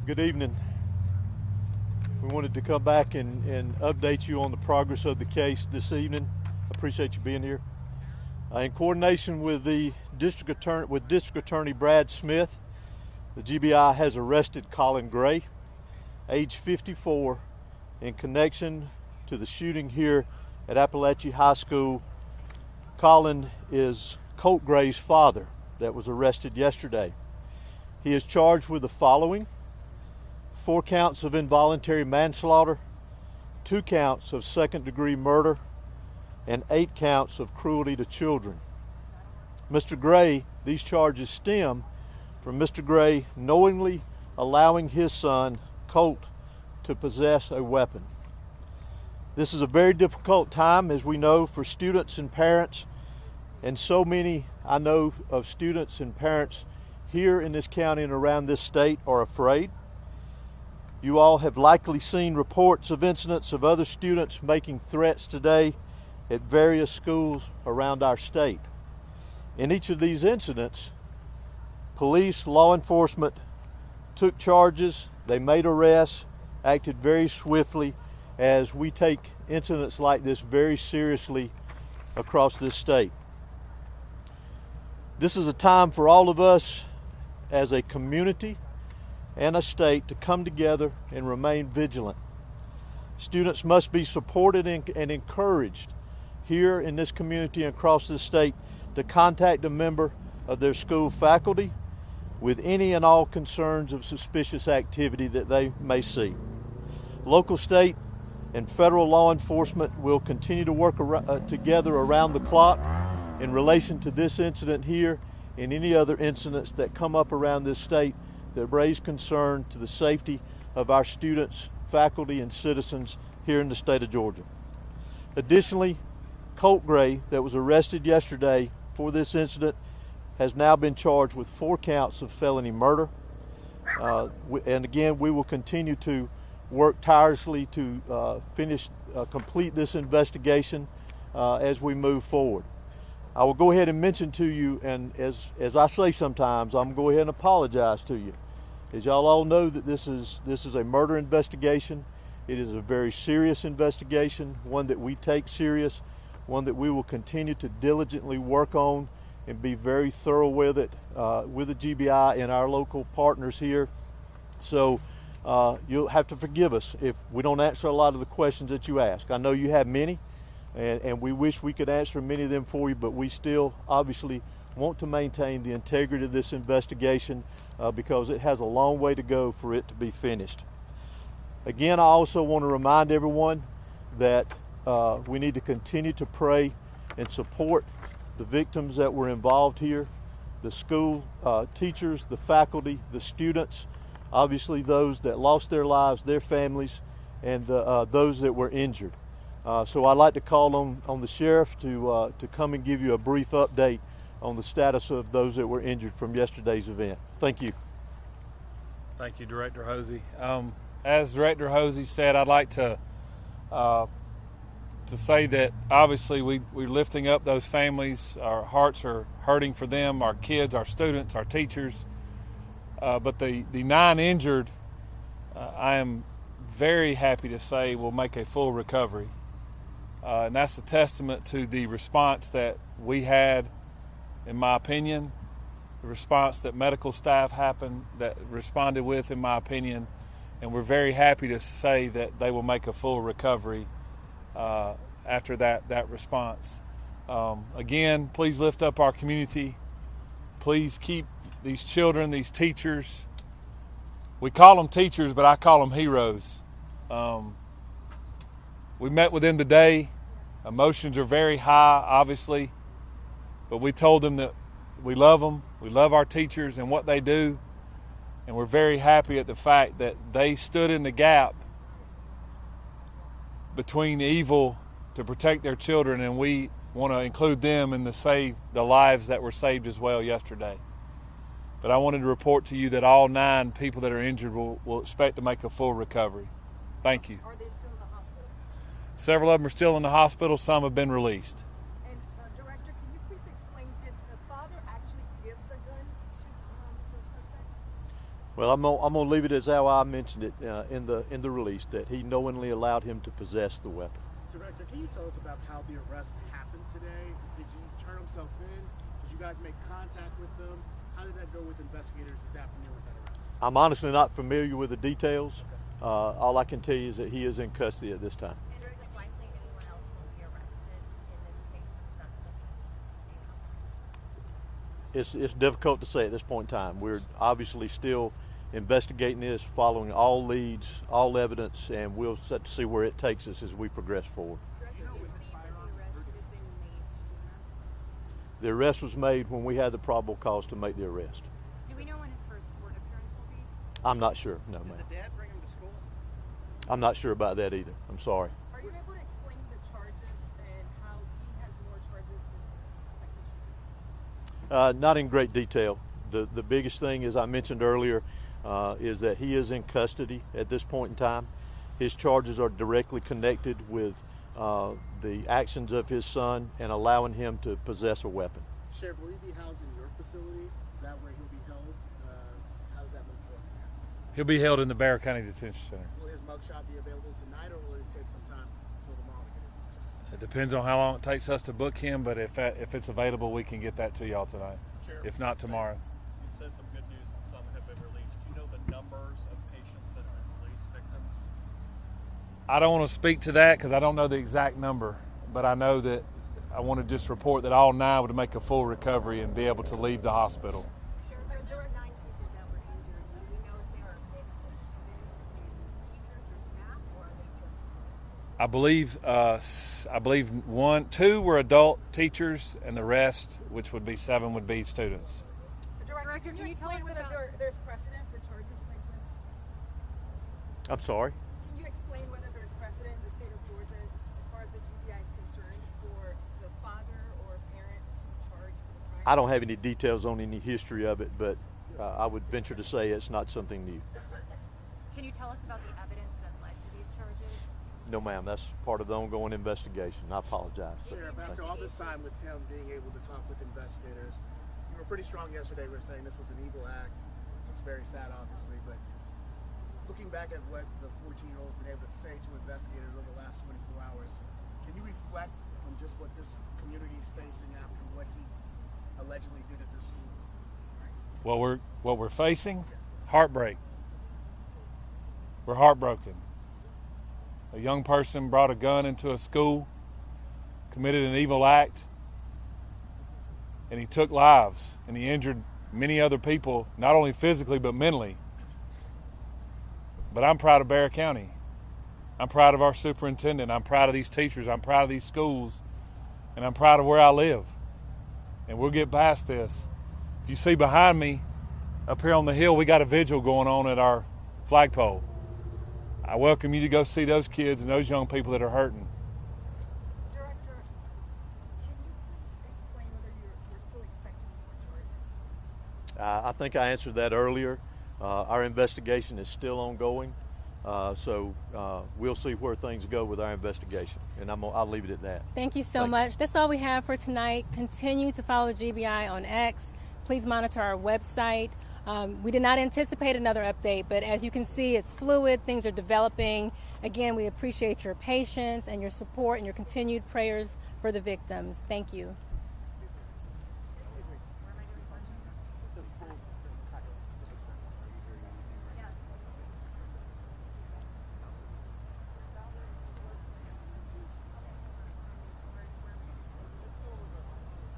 Good evening. We wanted to come back and update you on the progress of the case this evening. I appreciate you being here. In coordination with the District Attorney Brad Smith, the GBI has arrested Colin Gray, age 54, in connection to the shooting here at Apalachee High School. Colin is Colt Gray's father that was arrested yesterday. He is charged with the following: 4 counts of involuntary manslaughter, 2 counts of second-degree murder, and 8 counts of cruelty to children. Mr. Gray, these charges stem from Mr. Gray knowingly allowing his son, Colt, to possess a weapon. This is a very difficult time, as we know, for students and parents, and so many I know of students and parents here in this county and around this state are afraid. You all have likely seen reports of incidents of other students making threats today at various schools around our state. In each of these incidents, police, law enforcement took charges, they made arrests, acted very swiftly, as we take incidents like this very seriously across this state. This is a time for all of us as a community and a state to come together and remain vigilant. Students must be supported and encouraged here in this community and across this state to contact a member of their school faculty with any and all concerns of suspicious activity that they may see. Local, state, and federal law enforcement will continue to work together around the clock in relation to this incident here and any other incidents that come up around this state that raise concern to the safety of our students, faculty, and citizens here in the state of Georgia. Additionally, Colt Gray, that was arrested yesterday for this incident, has now been charged with 4 counts of felony murder. And again, we will continue to work tirelessly to complete this investigation as we move forward. I will go ahead and mention to you, and as I say sometimes, I'm going to go ahead and apologize to you. As y'all all know, that this is a murder investigation. It is a very serious investigation, one that we take serious, one that we will continue to diligently work on and be very thorough with it, with the GBI and our local partners here. So you'll have to forgive us if we don't answer a lot of the questions that you ask. I know you have many, and we wish we could answer many of them for you, but we still obviously want to maintain the integrity of this investigation because it has a long way to go for it to be finished. Again, I also want to remind everyone that we need to continue to pray and support the victims that were involved here, the school teachers, the faculty, the students, obviously those that lost their lives, their families, and those that were injured. So I'd like to call on the sheriff to come and give you a brief update on the status of those that were injured from yesterday's event. Thank you. Thank you, Director Hosey. As Director Hosey said, I'd like to say that obviously we're lifting up those families. Our hearts are hurting for them, our kids, our students, our teachers. But the 9 injured, I am very happy to say will make a full recovery. And that's a testament to the response that we had, in my opinion, the response that medical staff responded with, in my opinion, and we're very happy to say that they will make a full recovery after that response. Again, please lift up our community. Please keep these children, these teachers. We call them teachers, but I call them heroes. We met with them today. Emotions are very high, obviously, but we told them that we love them. We love our teachers and what they do, and we're very happy at the fact that they stood in the gap between evil to protect their children, and we want to include them in the lives that were saved as well yesterday. But I wanted to report to you that all 9 people that are injured will expect to make a full recovery. Thank you. Are they still in the hospital? Several of them are still in the hospital. Some have been released. And Director, can you please explain, did the father actually give the gun to the suspect? Well, I'm gonna leave it as how I mentioned it in the release, that he knowingly allowed him to possess the weapon. Director, can you tell us about how the arrest happened today? Did he turn himself in? Did you guys make contact with them? How did that go with investigators this afternoon with that arrest? I'm honestly not familiar with the details. All I can tell you is that he is in custody at this time. And is it likely anyone else will be arrested in this case? It's difficult to say at this point in time. We're obviously still investigating this, following all leads, all evidence, and we'll set to see where it takes us as we progress forward. The arrest was made when we had the probable cause to make the arrest. Do we know when his first court appearance will be? I'm not sure. No, ma'am. Did the dad bring him to school? I'm not sure about that either. I'm sorry. Are you able to explain the charges and how he has more charges than suspected? Not in great detail. The biggest thing, as I mentioned earlier, is that he is in custody at this point in time. His charges are directly connected with the actions of his son and allowing him to possess a weapon. Sheriff, will he be housed in your facility? Is that where he'll be held? How does that move forward? He'll be held in the Bexar County Detention Center. Will his mugshot be available tonight, or will it take some time until tomorrow to get it? It depends on how long it takes us to book him, but if it's available, we can get that to y'all tonight. Sheriff, If not tomorrow. You said some good news that some have been released. Do you know the numbers of patients that have been released, victims? I don't want to speak to that because I don't know the exact number, but I know that I want to just report that all 9 would make a full recovery and be able to leave the hospital. There were 9 people that were injured. Do we know if they are mixed of students and teachers or staff, or are they just? I believe 2 were adult teachers, and the rest, which would be 7, would be students. Director, can you tell us whether there's precedent for charges like this? I'm sorry? Can you explain whether there's precedent in the state of Georgia as far as the GBI is concerned for the father or parent to charge for the crime? I don't have any details on any history of it, but I would venture to say it's not something new. Can you tell us about the evidence that led to these charges? No, ma'am. That's part of the ongoing investigation. I apologize. Sheriff, after all this time with him being able to talk with investigators, you were pretty strong yesterday. We were saying this was an evil act. It's very sad, obviously, but looking back at what the 14-year-old's been able to say to investigators over the last 24 hours, can you reflect on just what this community is facing after what he allegedly did at this school? What we're facing, heartbreak. We're heartbroken. A young person brought a gun into a school, committed an evil act, and he took lives, and he injured many other people, not only physically but mentally. But I'm proud of Bexar County. I'm proud of our superintendent. I'm proud of these teachers. I'm proud of these schools. And I'm proud of where I live. And we'll get past this. If you see behind me, up here on the hill, we got a vigil going on at our flagpole. I welcome you to go see those kids and those young people that are hurting. Director, can you please explain whether you're still expecting more charges? I think I answered that earlier. Our investigation is still ongoing, so we'll see where things go with our investigation, and I'll leave it at that. Thank you so much. That's all we have for tonight. Continue to follow GBI on X. Please monitor our website. We did not anticipate another update, but as you can see, it's fluid. Things are developing. Again, we appreciate your patience and your support and your continued prayers for the victims. Thank you.